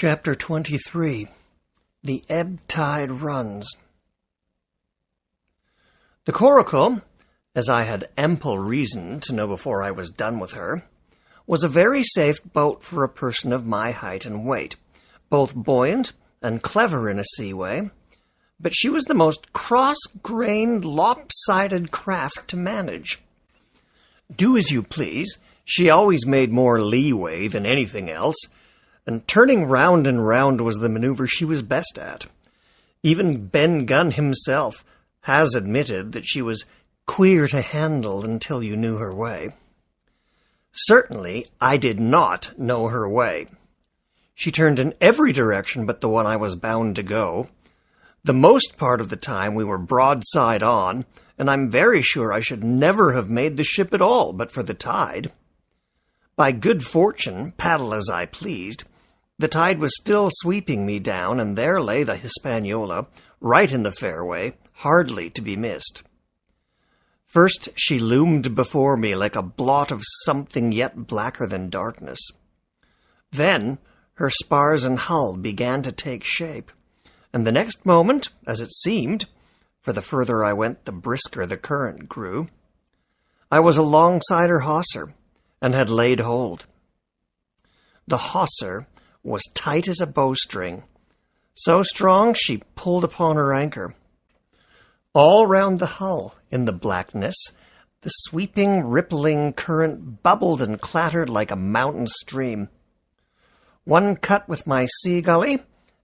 Chapter 23. The Ebb-tide runs. The Coracle, as I had ample reason to know before I was done with her, was a very safe boat for a person of my height and weight, both buoyant and clever in a seaway, but she was the most cross-grained, lopsided craft to manage. Do as you please, she always made more leeway than anything else, and turning round and round was the maneuver she was best at. Even Ben Gunn himself has admitted that she was queer to handle until you knew her way. Certainly, I did not know her way. She turned in every direction but the one I was bound to go. The most part of the time we were broadside on, and I'm very sure I should never have made the ship at all but for the tide. By good fortune, paddle as I pleased, the tide was still sweeping me down, and there lay the Hispaniola, right in the fairway, hardly to be missed. First she loomed before me like a blot of something yet blacker than darkness. Then her spars and hull began to take shape, and the next moment, as it seemed, for the further I went the brisker the current grew, I was alongside her hawser, and had laid hold. The hawser was tight as a bowstring, so strong she pulled upon her anchor. All round the hull, in the blackness, the sweeping, rippling current bubbled and clattered like a mountain stream. One cut with my sea gully,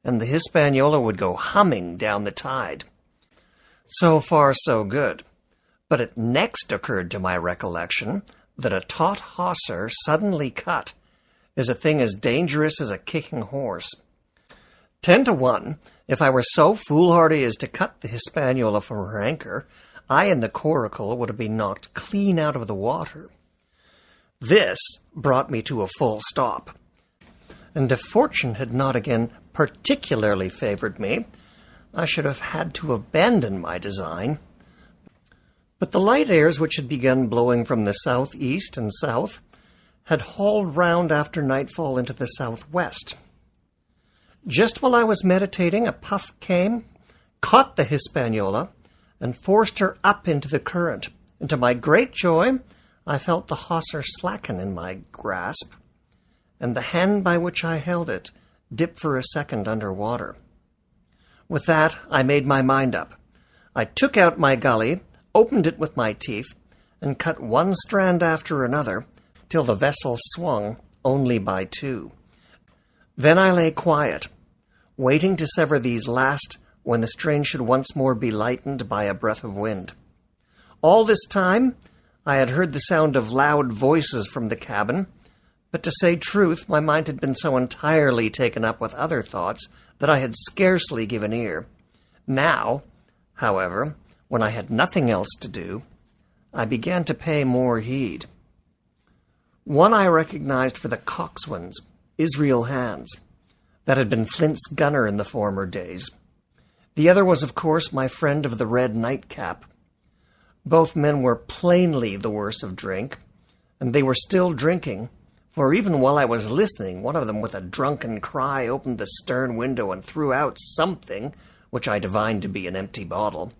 and the Hispaniola would go humming down the tide. So far, so good. But it next occurred to my recollection that a taut hawser suddenly cut is a thing as dangerous as a kicking horse. 10 to 1, if I were so foolhardy as to cut the Hispaniola from her anchor, I and the Coracle would have been knocked clean out of the water. This brought me to a full stop, and if fortune had not again particularly favored me, I should have had to abandon my design. But the light airs which had begun blowing from the southeast and south had hauled round after nightfall into the southwest. Just while I was meditating, a puff came, caught the Hispaniola, and forced her up into the current, and to my great joy I felt the hawser slacken in my grasp, and the hand by which I held it dip for a second under water. With that I made my mind up. I took out my gully, opened it with my teeth, and cut one strand after another, till the vessel swung only by 2. Then I lay quiet, waiting to sever these last when the strain should once more be lightened by a breath of wind. All this time I had heard the sound of loud voices from the cabin, but to say truth, my mind had been so entirely taken up with other thoughts that I had scarcely given ear. Now, however, when I had nothing else to do, I began to pay more heed. One I recognized for the coxswain's, Israel Hands, that had been Flint's gunner in the former days. The other was, of course, my friend of the red nightcap. Both men were plainly the worse of drink, and they were still drinking, for even while I was listening, one of them with a drunken cry opened the stern window and threw out something, which I divined to be an empty bottle.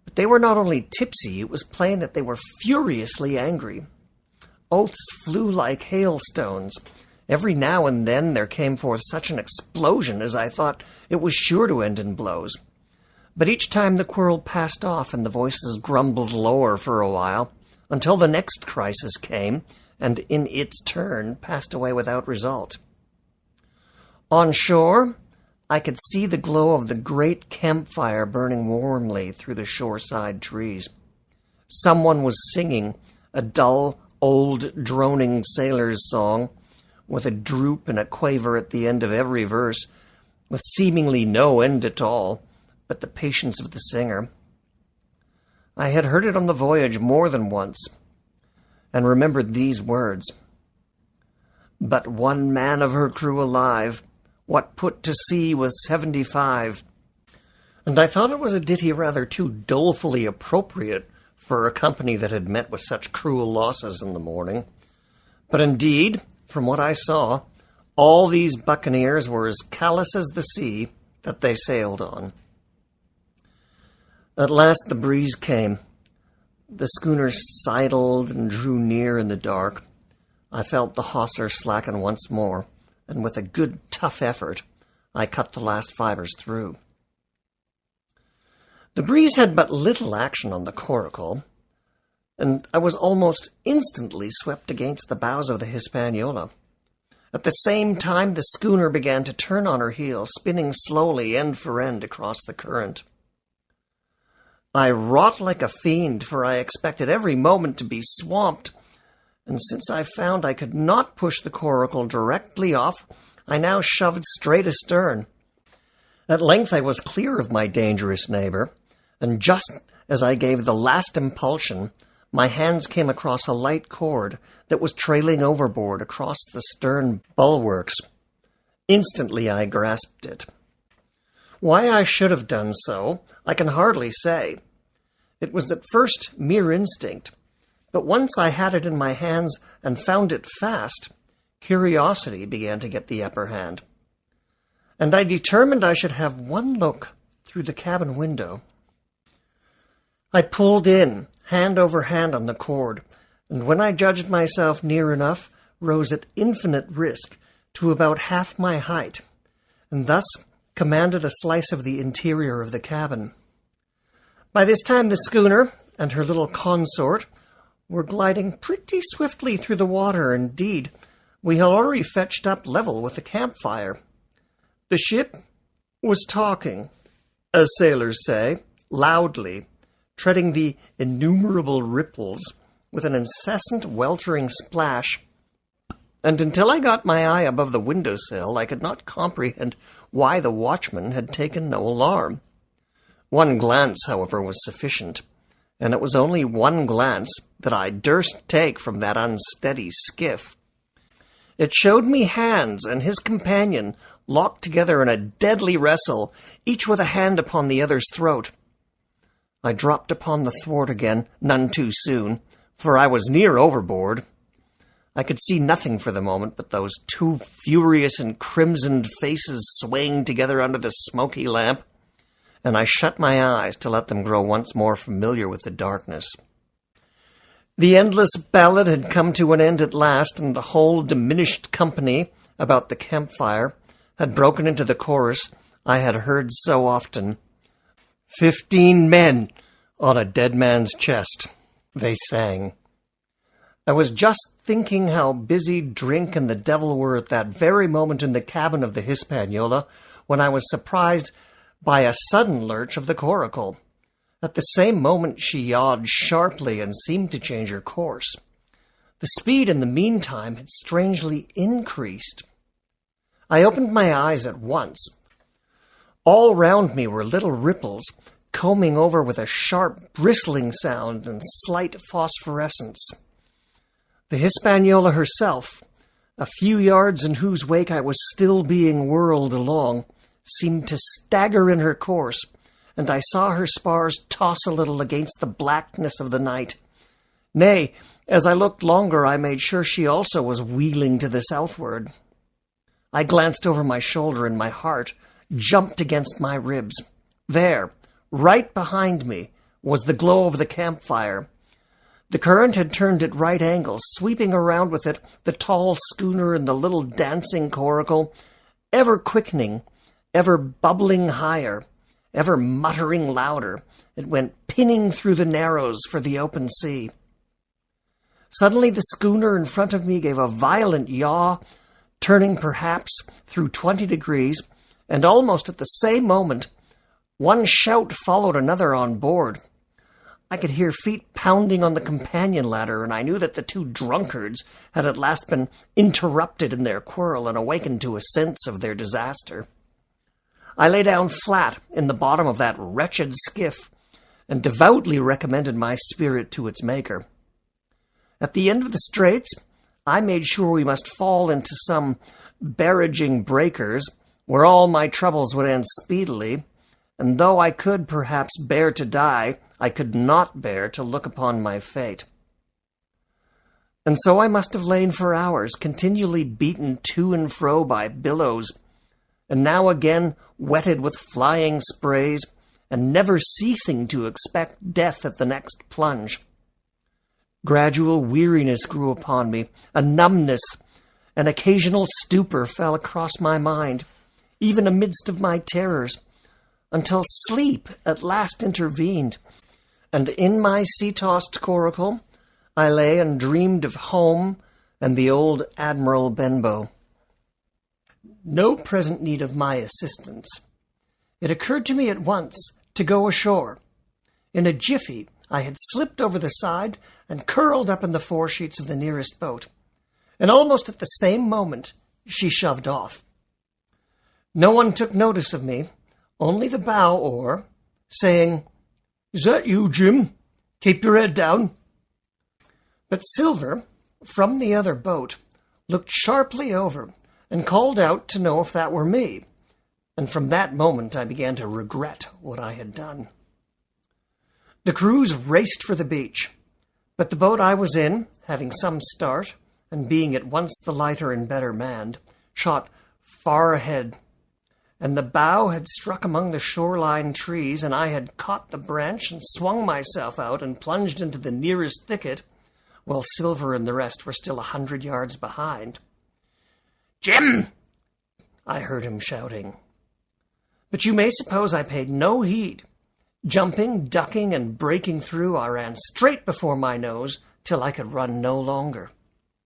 But they were not only tipsy, it was plain that they were furiously angry. Oaths flew like hailstones. Every now and then there came forth such an explosion as I thought it was sure to end in blows. But each time the quarrel passed off and the voices grumbled lower for a while, until the next crisis came, and in its turn passed away without result. On shore, I could see the glow of the great campfire burning warmly through the shoreside trees. Someone was singing a dull, old, droning sailor's song, with a droop and a quaver at the end of every verse, with seemingly no end at all, but the patience of the singer. I had heard it on the voyage more than once, and remembered these words: "But one man of her crew alive, what put to sea with 75? And I thought it was a ditty rather too dolefully appropriate for a company that had met with such cruel losses in the morning. But indeed, from what I saw, All these buccaneers were as callous as the sea that they sailed on. At last the breeze came. The schooner sidled and drew near in the dark. I felt the hawser slacken once more, and with a good tough effort, I cut the last fibers through. The breeze had but little action on the coracle, and I was almost instantly swept against the bows of the Hispaniola. At the same time, the schooner began to turn on her heel, spinning slowly end for end across the current. I wrought like a fiend, for I expected every moment to be swamped, and since I found I could not push the coracle directly off, I now shoved straight astern. At length I was clear of my dangerous neighbour, and just as I gave the last impulsion, my hands came across a light cord that was trailing overboard across the stern bulwarks. Instantly I grasped it. Why I should have done so, I can hardly say. It was at first mere instinct, but once I had it in my hands and found it fast, curiosity began to get the upper hand, and I determined I should have one look through the cabin window. I pulled in, hand over hand on the cord, and when I judged myself near enough, rose at infinite risk to about half my height, and thus commanded a slice of the interior of the cabin. By this time the schooner and her little consort were gliding pretty swiftly through the water. Indeed, we had already fetched up level with the campfire. The ship was talking, as sailors say, loudly, treading the innumerable ripples with an incessant weltering splash, and until I got my eye above the window-sill, I could not comprehend why the watchman had taken no alarm. One glance, however, was sufficient, and it was only one glance that I durst take from that unsteady skiff. It showed me Hans and his companion locked together in a deadly wrestle, each with a hand upon the other's throat. I dropped upon the thwart again, none too soon, for I was near overboard. I could see nothing for the moment but those two furious and crimsoned faces swaying together under the smoky lamp, and I shut my eyes to let them grow once more familiar with the darkness. The endless ballad had come to an end at last, and the whole diminished company about the campfire had broken into the chorus I had heard so often. 15 men on a dead man's chest, they sang. I was just thinking how busy drink and the devil were at that very moment in the cabin of the Hispaniola when I was surprised by a sudden lurch of the coracle. At the same moment she yawed sharply and seemed to change her course. The speed in the meantime had strangely increased. I opened my eyes at once. All round me were little ripples, combing over with a sharp, bristling sound and slight phosphorescence. The Hispaniola herself, a few yards in whose wake I was still being whirled along, seemed to stagger in her course, and I saw her spars toss a little against the blackness of the night. Nay, as I looked longer, I made sure she also was wheeling to the southward. I glanced over my shoulder, and my heart jumped against my ribs. There, right behind me, was the glow of the campfire. The current had turned at right angles, sweeping around with it the tall schooner and the little dancing coracle, ever quickening, ever bubbling higher, ever muttering louder. It went pinning through the narrows for the open sea. Suddenly the schooner in front of me gave a violent yaw, turning perhaps through 20 degrees, and almost at the same moment, one shout followed another on board. I could hear feet pounding on the companion ladder, and I knew that the two drunkards had at last been interrupted in their quarrel and awakened to a sense of their disaster. I lay down flat in the bottom of that wretched skiff, and devoutly recommended my spirit to its maker. At the end of the straits, I made sure we must fall into some barraging breakers, where all my troubles would end speedily, and though I could perhaps bear to die, I could not bear to look upon my fate. and so I must have lain for hours, continually beaten to and fro by billows, and now again wetted with flying sprays, and never ceasing to expect death at the next plunge. Gradual weariness grew upon me, a numbness, an occasional stupor fell across my mind, even amidst of my terrors, until sleep at last intervened, and in my sea-tossed coracle I lay and dreamed of home and the old Admiral Benbow. No present need of my assistance. It occurred to me at once to go ashore. In a jiffy, I had slipped over the side and curled up in the foresheets of the nearest boat, and almost at the same moment she shoved off. No one took notice of me, only the bow oar, saying, "Is that you, Jim? Keep your head down." But Silver, from the other boat, looked sharply over and called out to know if that were me, and from that moment I began to regret what I had done. The crews raced for the beach, but the boat I was in, having some start, and being at once the lighter and better manned, shot far ahead, and the bow had struck among the shoreline trees, and I had caught the branch and swung myself out and plunged into the nearest thicket, while Silver and the rest were still 100 yards behind. "Jim!" I heard him shouting. But you may suppose I paid no heed. Jumping, ducking, and breaking through, I ran straight before my nose till I could run no longer.